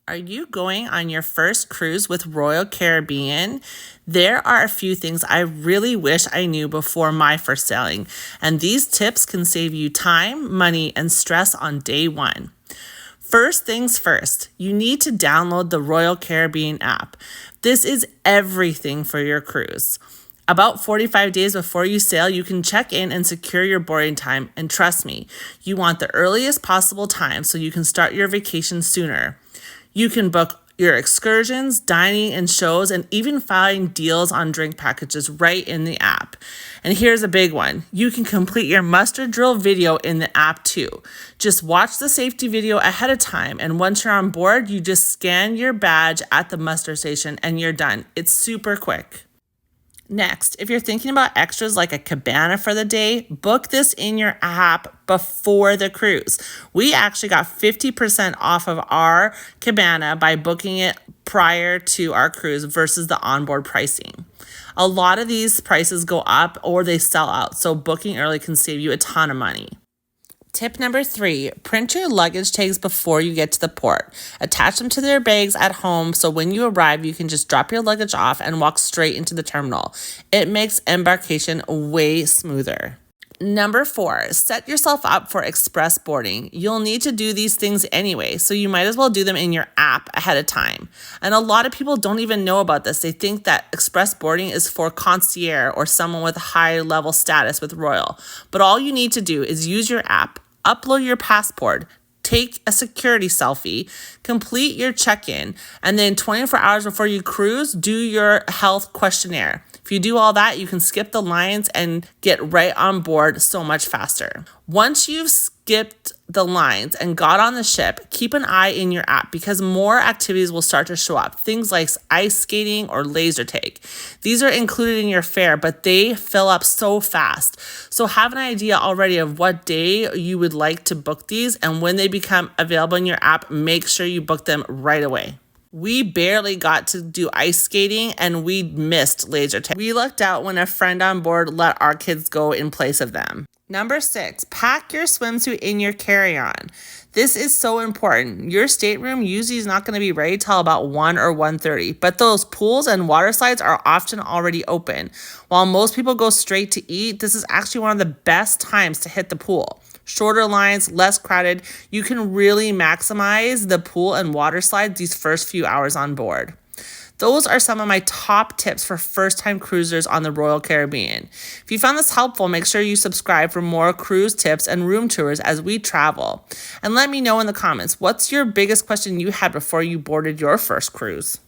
Are you going on your first cruise with Royal Caribbean? There are a few things I really wish I knew before my first sailing, and these tips can save you time, money, and stress on day one. First things first, you need to download the Royal Caribbean app. This is everything for your cruise. About 45 days before you sail, you can check in and secure your boarding time, and trust me, you want the earliest possible time so you can start your vacation sooner. You can book your excursions, dining, and shows, and even find deals on drink packages right in the app. And here's a big one. You can complete your muster drill video in the app too. Just watch the safety video ahead of time, and once you're on board, you just scan your badge at the muster station and you're done. It's super quick. Next, if you're thinking about extras like a cabana for the day, book this in your app before the cruise. We actually got 50% off of our cabana by booking it prior to our cruise versus the onboard pricing. A lot of these prices go up or they sell out, so booking early can save you a ton of money. Tip number 3, print your luggage tags before you get to the port. Attach them to their bags at home so when you arrive, you can just drop your luggage off and walk straight into the terminal. It makes embarkation way smoother. Number 4, set yourself up for express boarding. You'll need to do these things anyway, so you might as well do them in your app ahead of time. And a lot of people don't even know about this. They think that express boarding is for concierge or someone with a high level status with Royal. But all you need to do is use your app, upload your passport, take a security selfie, complete your check-in, and then 24 hours before you cruise, do your health questionnaire. If you do all that, you can skip the lines and get right on board so much faster. Once you've skipped the lines and got on the ship, keep an eye in your app because more activities will start to show up. Things like ice skating or laser tag. These are included in your fare, but they fill up so fast. So have an idea already of what day you would like to book these, and when they become available in your app, make sure you book them right away. We barely got to do ice skating and we missed laser tag. We lucked out when a friend on board let our kids go in place of them. Number 6, pack your swimsuit in your carry-on. This is so important. Your stateroom usually is not going to be ready till about 1 or 1:30, but those pools and water slides are often already open. While most people go straight to eat, this is actually one of the best times to hit the pool. Shorter lines, less crowded, you can really maximize the pool and water slides these first few hours on board. Those are some of my top tips for first-time cruisers on the Royal Caribbean. If you found this helpful, make sure you subscribe for more cruise tips and room tours as we travel. And let me know in the comments, what's your biggest question you had before you boarded your first cruise?